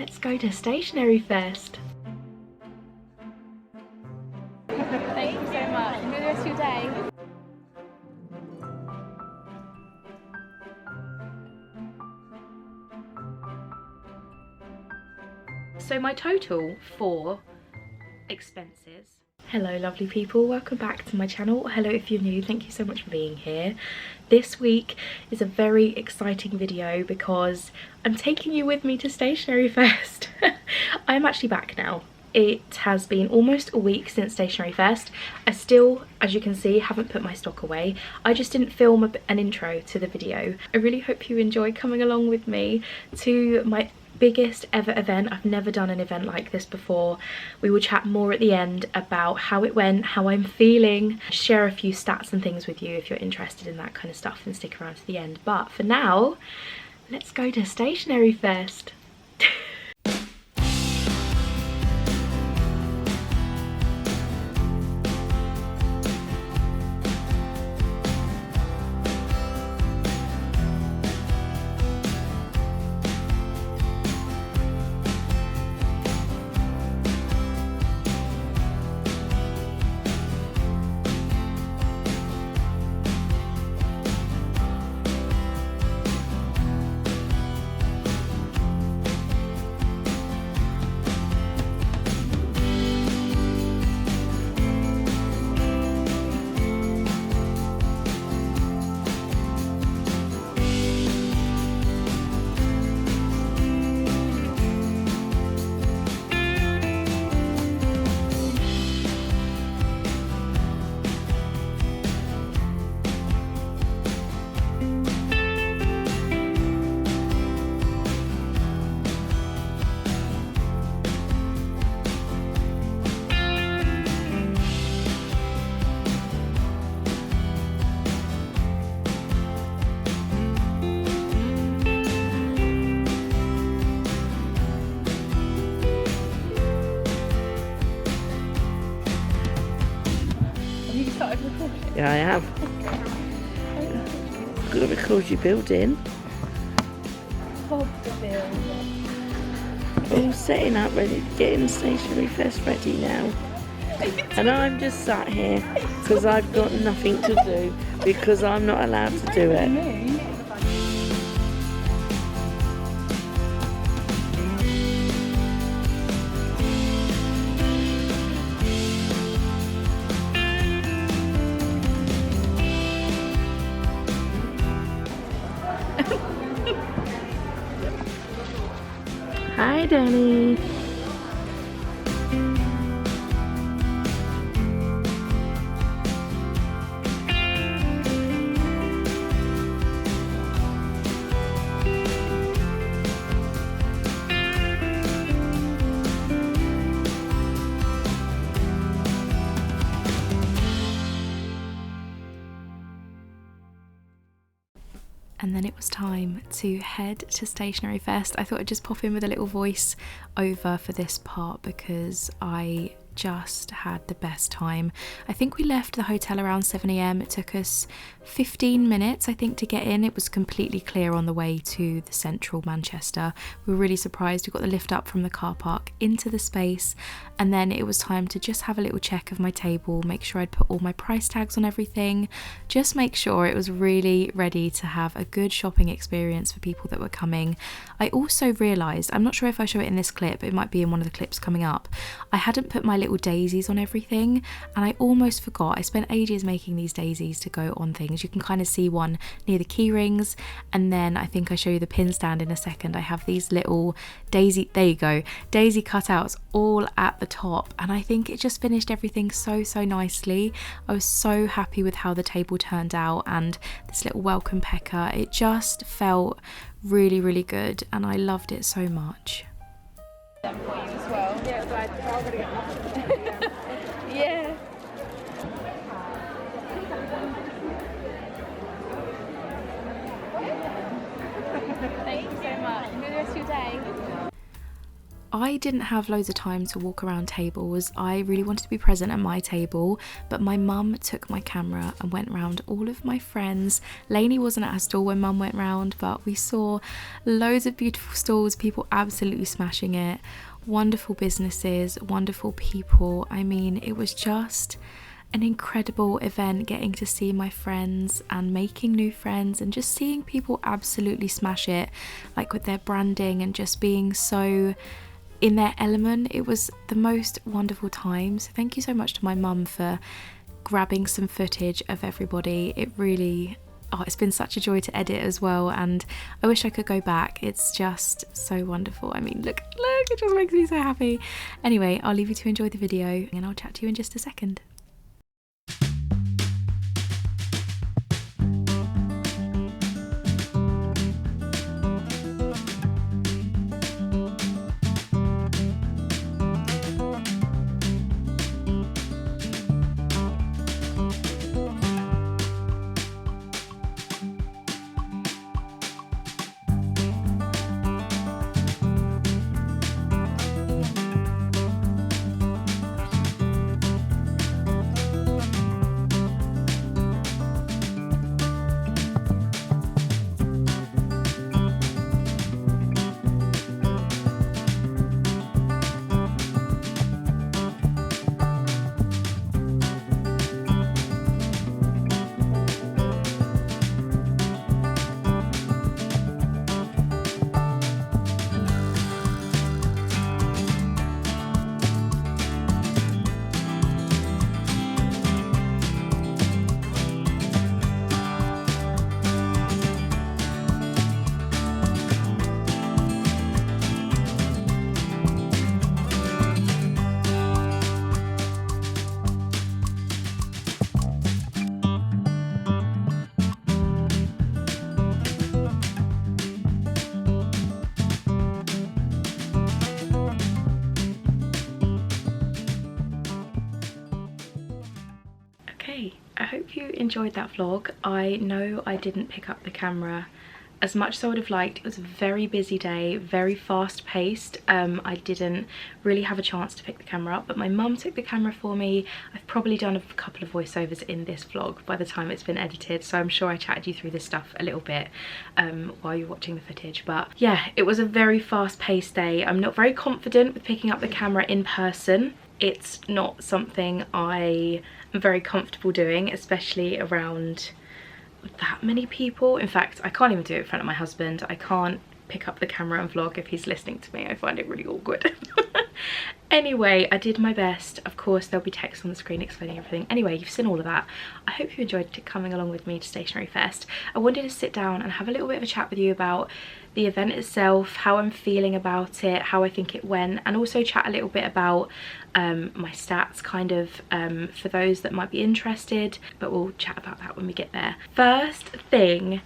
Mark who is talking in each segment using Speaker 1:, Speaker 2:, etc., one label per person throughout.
Speaker 1: Let's go to StationeryFest.
Speaker 2: Thank you so much. Enjoy the rest of your day.
Speaker 1: So my total for expenses. Hello lovely people, welcome back to my channel. Hello if you're new, thank you so much for being here. This week is a very exciting video because I'm taking you with me to StationeryFest. I'm actually back now. It has been almost a week since StationeryFest. I still, as you can see, haven't put my stock away. I just didn't film an intro to the video. I really hope you enjoy coming along with me to my biggest ever event. I've never done an event like this before. We will chat more at the end about how it went, how I'm feeling, share a few stats and things with you if you're interested in that kind of stuff, and stick around to the end. But for now, let's go to StationeryFest.
Speaker 3: Yeah, I have. Got to record your building. All setting up, ready, getting StationeryFest ready now. And I'm just sat here because I've got nothing to do because I'm not allowed to do it. Hi, Danny.
Speaker 1: And then it was time to head to StationeryFest. I thought I'd just pop in with a little voice over for this part because I just had the best time. I think we left the hotel around 7 AM. It took us 15 minutes, I think, to get in. It was completely clear on the way to the central Manchester. We were really surprised. We got the lift up from the car park into the space, and then it was time to just have a little check of my table, make sure I'd put all my price tags on everything, just make sure it was really ready to have a good shopping experience for people that were coming. I also realised, I'm not sure if I show it in this clip, it might be in one of the clips coming up, I hadn't put my little daisies on everything, and I almost forgot. I spent ages making these daisies to go on things. You can kind of see one near the key rings, and then I think I show you the pin stand in a second. I have these little daisy, there you go, daisy cutouts all at the top, and I think it just finished everything so nicely. I was so happy with how the table turned out, and this little welcome pecker, it just felt really good, and I loved it so much.
Speaker 2: Yeah. Thank you so much. Enjoy the rest of your day.
Speaker 1: I didn't have loads of time to walk around tables. I really wanted to be present at my table, but my mum took my camera and went round all of my friends. Lainey wasn't at her stall when mum went round, but we saw loads of beautiful stalls, people absolutely smashing it, wonderful businesses, wonderful people. I mean, it was just an incredible event, getting to see my friends and making new friends and just seeing people absolutely smash it, like with their branding and just being so in their element. It was the most wonderful time. So thank you so much to my mum for grabbing some footage of everybody. It really, it's been such a joy to edit as well, and I wish I could go back. It's just so wonderful. I mean, look, it just makes me so happy. Anyway, I'll leave you to enjoy the video and I'll chat to you in just a second. I hope you enjoyed that vlog. I know I didn't pick up the camera as much as I would have liked. It was a very busy day, very fast paced. I didn't really have a chance to pick the camera up, but my mum took the camera for me. I've probably done a couple of voiceovers in this vlog by the time it's been edited, so I'm sure I chatted you through this stuff a little bit while you're watching the footage. But yeah, it was a very fast paced day. I'm not very confident with picking up the camera in person. It's not something I am very comfortable doing, especially around that many people. In fact, I can't even do it in front of my husband. I can't pick up the camera and vlog if he's listening to me. I find it really awkward. Anyway, I did my best. Of course, there'll be text on the screen explaining everything. Anyway, you've seen all of that. I hope you enjoyed coming along with me to StationeryFest. I wanted to sit down and have a little bit of a chat with you about the event itself, how I'm feeling about it, how I think it went, and also chat a little bit about my stats, kind of, for those that might be interested, but we'll chat about that when we get there. First thing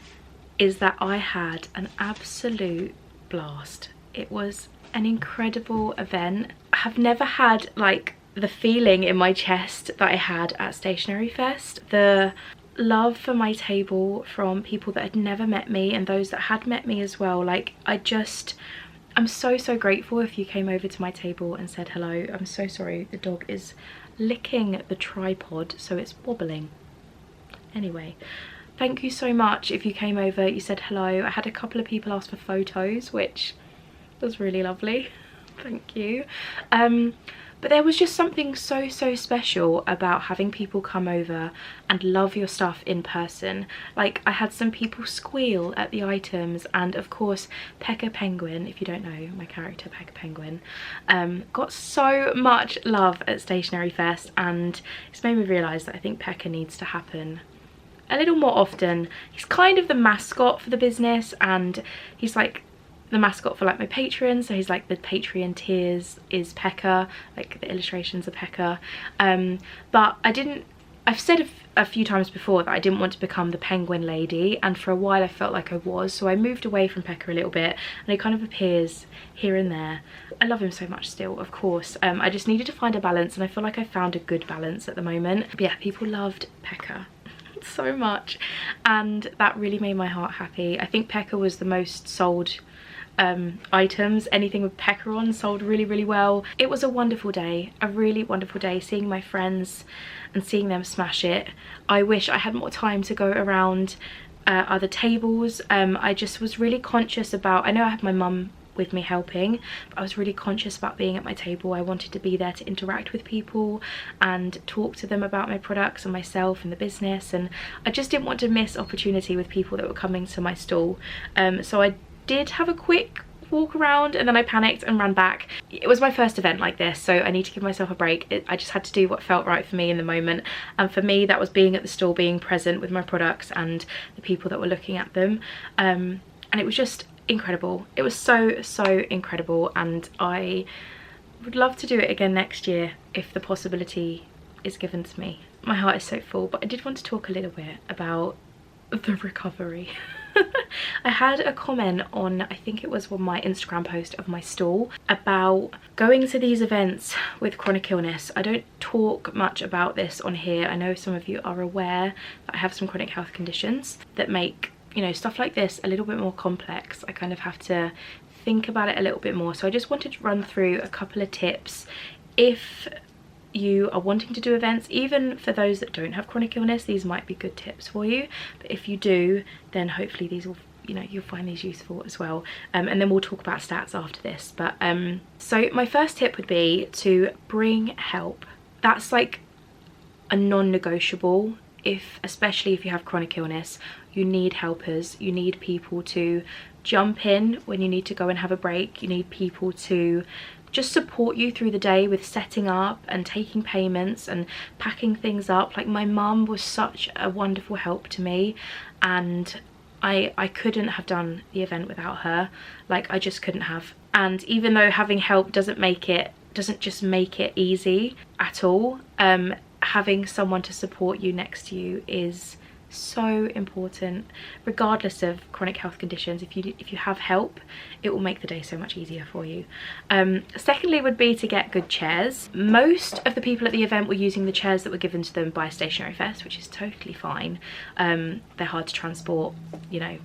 Speaker 1: is that I had an absolute blast. It was an incredible event. I have never had like the feeling in my chest that I had at StationeryFest. The love for my table from people that had never met me and those that had met me as well. Like, I'm so grateful if you came over to my table and said hello. I'm so sorry, the dog is licking the tripod, so it's wobbling. Anyway, thank you so much if you came over, you said hello. I had a couple of people ask for photos, which was really lovely. Thank you. But there was just something so special about having people come over and love your stuff in person. Like, I had some people squeal at the items, and of course Pekka Penguin, if you don't know my character Pekka Penguin, got so much love at StationeryFest, and it's made me realise that I think Pekka needs to happen a little more often. He's kind of the mascot for the business, and he's like the mascot for like my patrons, so he's like the Patreon tiers is Pekka, like the illustrations are Pekka. But I've said a few times before that I didn't want to become the penguin lady, and for a while I felt like I was, so I moved away from Pekka a little bit, and he kind of appears here and there. I love him so much still, of course. I just needed to find a balance, and I feel like I found a good balance at the moment. But yeah, people loved Pekka so much, and that really made my heart happy. I think Pekka was the most sold items. Anything with pecker on sold really, really well. It was a wonderful day, a really wonderful day, seeing my friends and seeing them smash it. I wish I had more time to go around other tables. I just was really conscious about, I know I had my mum with me helping, but I was really conscious about being at my table. I wanted to be there to interact with people and talk to them about my products and myself and the business, and I just didn't want to miss opportunity with people that were coming to my stall. So I did have a quick walk around and then I panicked and ran back. It was my first event like this, so I need to give myself a break. I just had to do what felt right for me in the moment, and for me that was being at the stall, being present with my products and the people that were looking at them, and it was just incredible. It was so incredible, and I would love to do it again next year if the possibility is given to me. My heart is so full, but I did want to talk a little bit about the recovery. I had a comment on, I think it was on my Instagram post of my stall, about going to these events with chronic illness. I don't talk much about this on here. I know some of you are aware that I have some chronic health conditions that make, you know, stuff like this a little bit more complex. I kind of have to think about it a little bit more. So I just wanted to run through a couple of tips if you are wanting to do events. Even for those that don't have chronic illness, these might be good tips for you, but if you do, then hopefully these will, you know, you'll find these useful as well. And then we'll talk about stats after this. But so my first tip would be to bring help. That's like a non-negotiable. Especially if you have chronic illness, you need helpers. You need people to jump in when you need to go and have a break. You need people to just support you through the day with setting up and taking payments and packing things up. Like, my mum was such a wonderful help to me, and I couldn't have done the event without her. Like, I just couldn't have. And even though having help doesn't just make it easy at all, having someone to support you next to you is so important, regardless of chronic health conditions. If you have help, it will make the day so much easier for you. Secondly would be to get good chairs. Most of the people at the event were using the chairs that were given to them by StationeryFest, which is totally fine. They're hard to transport, you know.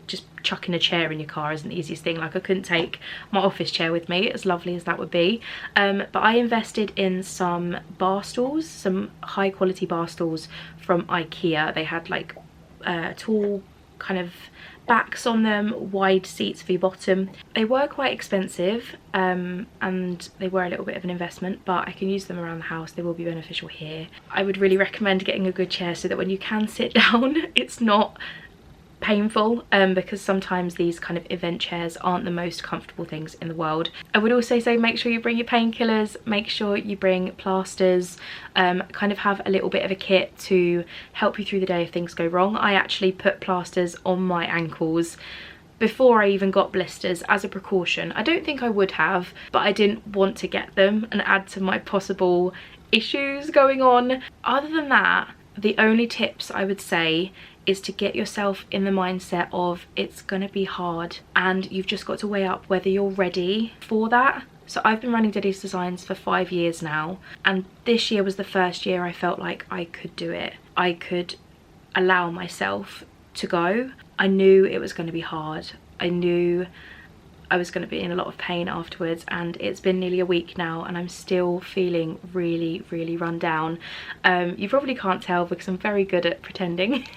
Speaker 1: Just chucking a chair in your car isn't the easiest thing. Like, I couldn't take my office chair with me, as lovely as that would be. But I invested in some bar stools, some high quality bar stools from IKEA. They had like tall kind of backs on them, wide seats for your bottom. They were quite expensive, and they were a little bit of an investment, but I can use them around the house. They will be beneficial here. I would really recommend getting a good chair so that when you can sit down, it's not painful, because sometimes these kind of event chairs aren't the most comfortable things in the world. I would also say make sure you bring your painkillers, make sure you bring plasters, kind of have a little bit of a kit to help you through the day if things go wrong. I actually put plasters on my ankles before I even got blisters as a precaution. I don't think I would have, but I didn't want to get them and add to my possible issues going on. Other than that, the only tips I would say is to get yourself in the mindset of it's gonna be hard, and you've just got to weigh up whether you're ready for that. So I've been running Daddy's Designs for 5 years now, and this year was the first year I felt like I could do it. I could allow myself to go. I knew it was going to be hard. I knew I was going to be in a lot of pain afterwards, and it's been nearly a week now and I'm still feeling really run down. You probably can't tell because I'm very good at pretending.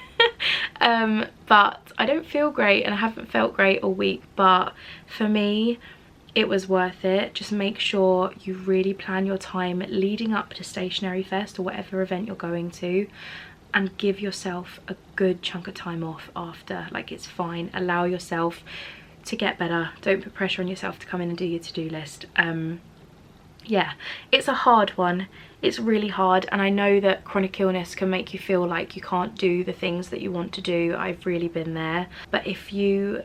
Speaker 1: But I don't feel great, and I haven't felt great all week, but for me it was worth it. Just make sure you really plan your time leading up to StationeryFest or whatever event you're going to, and give yourself a good chunk of time off after. Like, it's fine, allow yourself to get better. Don't put pressure on yourself to come in and do your to-do list. Yeah, it's a hard one. It's really hard, and I know that chronic illness can make you feel like you can't do the things that you want to do. I've really been there. But if you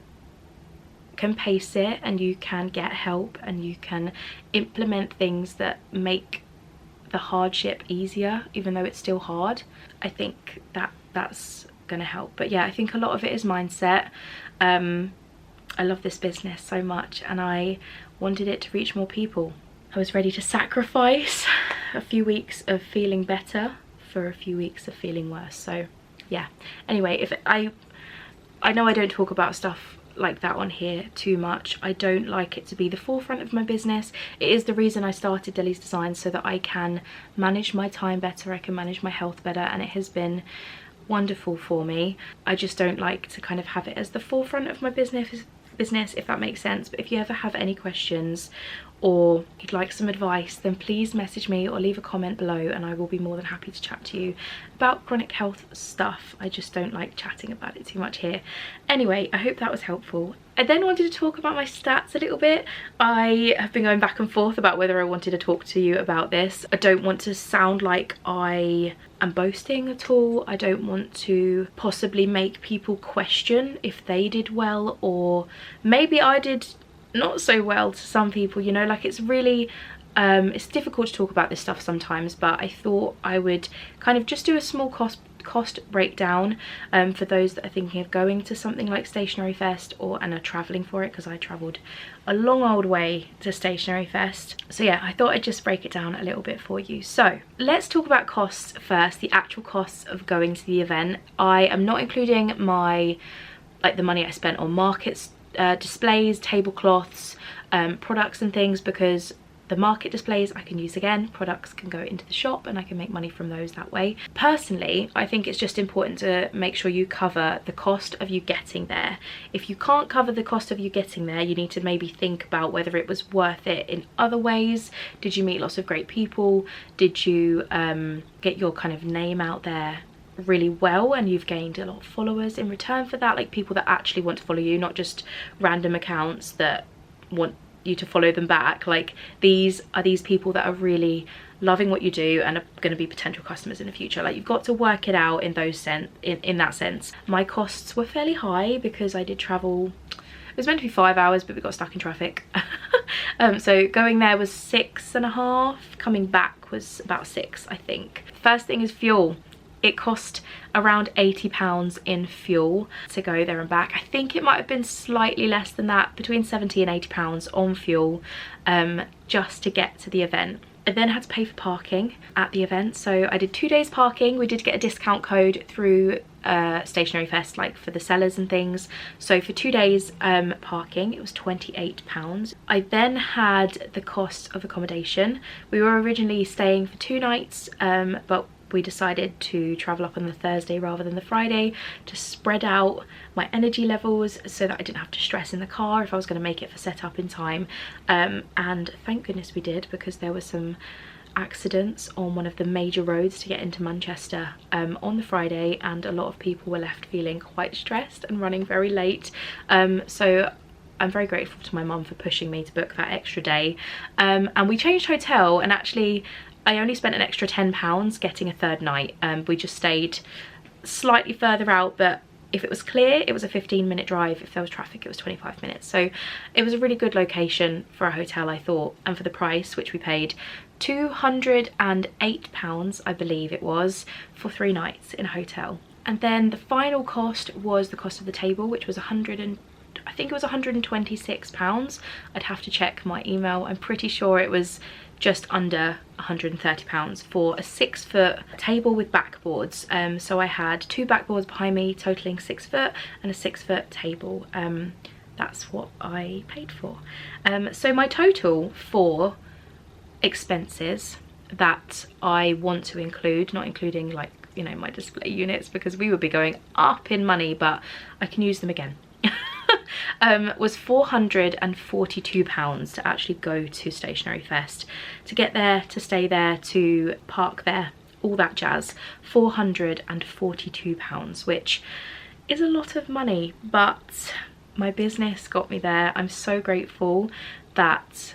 Speaker 1: can pace it and you can get help and you can implement things that make the hardship easier, even though it's still hard, I think that that's gonna help. But yeah, I think a lot of it is mindset. I love this business so much and I wanted it to reach more people. I was ready to sacrifice a few weeks of feeling better for a few weeks of feeling worse. So yeah, anyway, if I know I don't talk about stuff like that on here too much. I don't like it to be the forefront of my business. It is the reason I started Deli's Designs, so that I can manage my time better, I can manage my health better, and it has been wonderful for me. I just don't like to kind of have it as the forefront of my business, if that makes sense. But if you ever have any questions or you'd like some advice, then please message me or leave a comment below, and I will be more than happy to chat to you about chronic health stuff. I just don't like chatting about it too much here. Anyway, I hope that was helpful. I then wanted to talk about my stats a little bit. I have been going back and forth about whether I wanted to talk to you about this. I don't want to sound like I am boasting at all. I don't want to possibly make people question if they did well, or maybe I did not so well to some people, you know. Like, it's really it's difficult to talk about this stuff sometimes, but I thought I would kind of just do a small cost breakdown for those that are thinking of going to something like StationeryFest and are traveling for it, because I travelled a long old way to StationeryFest. So yeah, I thought I'd just break it down a little bit for you. So let's talk about costs first, the actual costs of going to the event. I am not including my, like, the money I spent on markets, displays, tablecloths, products and things, because the market displays I can use again, products can go into the shop and I can make money from those that way. Personally, I think it's just important to make sure you cover the cost of you getting there. If you can't cover the cost of you getting there, you need to maybe think about whether it was worth it in other ways. Did you meet lots of great people? Did you get your kind of name out there really well, and you've gained a lot of followers in return for that, like people that actually want to follow you, not just random accounts that want you to follow them back? Like, these are these people that are really loving what you do and are going to be potential customers in the future. Like, you've got to work it out in that sense. My costs were fairly high because I did travel. It was meant to be 5 hours, but we got stuck in traffic. So going there was 6.5, coming back was about 6, I think. First thing is fuel. It cost around £80 in fuel to go there and back. I think it might have been slightly less than that, between £70 and £80 on fuel, just to get to the event. I then had to pay for parking at the event, so I did 2 days parking. We did get a discount code through StationeryFest, like for the sellers and things. So for 2 days parking, it was £28. I then had the cost of accommodation. We were originally staying for 2 nights, but we decided to travel up on the Thursday rather than the Friday to spread out my energy levels so that I didn't have to stress in the car if I was going to make it for setup in time. And thank goodness we did, because there were some accidents on one of the major roads to get into Manchester on the Friday, and a lot of people were left feeling quite stressed and running very late. So I'm very grateful to my mum for pushing me to book that extra day. And we changed hotel, and actually I only spent an extra £10 getting a third night. We just stayed slightly further out, but if it was clear, it was a 15-minute drive. If there was traffic, it was 25 minutes. So it was a really good location for a hotel, I thought, and for the price, which we paid £208, I believe it was, for 3 nights in a hotel. And then the final cost was the cost of the table, which was I think it was £126. I'd have to check my email. I'm pretty sure it was just under £130 for a 6-foot table with backboards. So I had 2 backboards behind me totaling 6 foot, and a 6-foot table. That's what I paid for. So my total for expenses that I want to include, not including, like, you know, my display units, because we would be going up in money, but I can use them again, was £442 to actually go to StationeryFest, to get there, to stay there, to park there, all that jazz. £442, which is a lot of money, but my business got me there. I'm so grateful that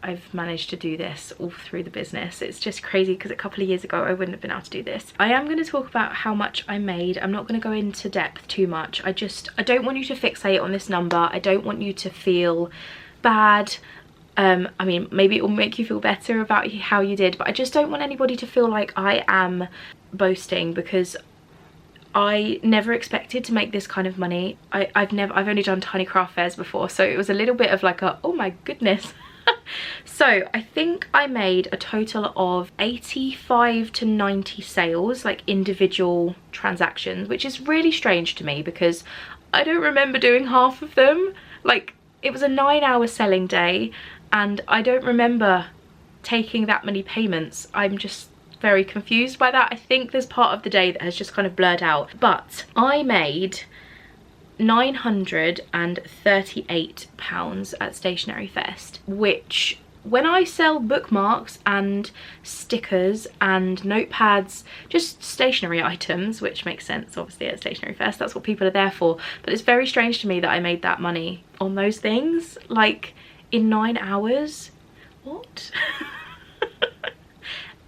Speaker 1: I've managed to do this all through the business. It's just crazy, because a couple of years ago I wouldn't have been able to do this. I am going to talk about how much I made. I'm not going to go into depth too much. I don't want you to fixate on this number. I don't want you to feel bad. I mean, maybe it will make you feel better about how you did, but I just don't want anybody to feel like I am boasting, because I never expected to make this kind of money. I've only done tiny craft fairs before, so it was a little bit of like a, oh my goodness. So I think I made a total of 85 to 90 sales, like individual transactions, which is really strange to me because I don't remember doing half of them. Like, it was a 9-hour selling day and I don't remember taking that many payments. I'm just very confused by that. I think there's part of the day that has just kind of blurred out. But I made £938 at StationeryFest, which, when I sell bookmarks and stickers and notepads, just stationery items, which makes sense obviously at StationeryFest, that's what people are there for, but it's very strange to me that I made that money on those things, like in 9 hours. What?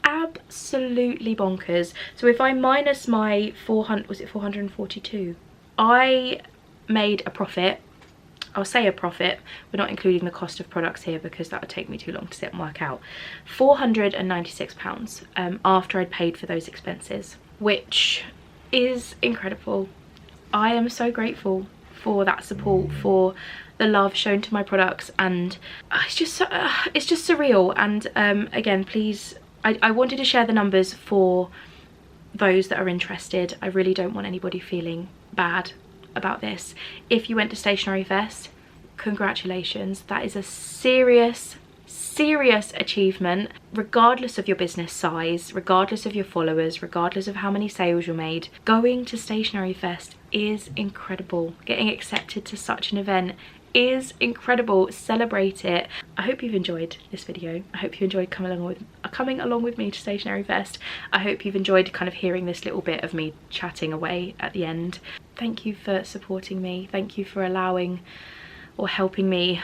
Speaker 1: Absolutely bonkers. So if I minus my 400, was it 442? I made a profit. I'll say a profit, we're not including the cost of products here because that would take me too long to sit and work out. £496 after I'd paid for those expenses, which is incredible. I am so grateful for that support, for the love shown to my products, and it's just surreal. And again, please, I wanted to share the numbers for those that are interested. I really don't want anybody feeling bad about this. If you went to StationeryFest, congratulations. That is a serious achievement, regardless of your business size, regardless of your followers, regardless of how many sales you made. Going to StationeryFest is incredible. Getting accepted to such an event is incredible. Celebrate it. I hope you've enjoyed this video. I hope you enjoyed coming along with me to StationeryFest. I hope you've enjoyed kind of hearing this little bit of me chatting away at the end. Thank you for supporting me. Thank you for allowing or helping me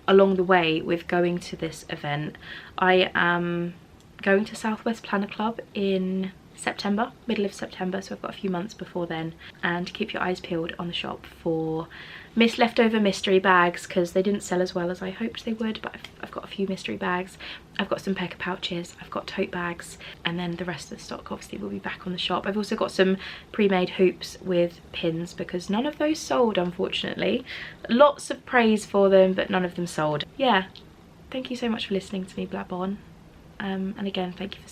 Speaker 1: along the way with going to this event. I am going to Southwest Planner Club in September, middle of September, so I've got a few months before then. And keep your eyes peeled on the shop for leftover mystery bags, because they didn't sell as well as I hoped they would, but I've got a few mystery bags. I've got some pecker pouches, I've got tote bags, and then the rest of the stock obviously will be back on the shop. I've also got some pre-made hoops with pins because none of those sold, unfortunately. Lots of praise for them, but none of them sold. Yeah, thank you so much for listening to me blab on. And again, thank you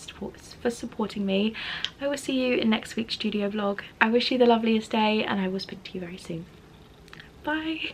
Speaker 1: for supporting me. I will see you in next week's studio vlog. I wish you the loveliest day, and I will speak to you very soon. Bye.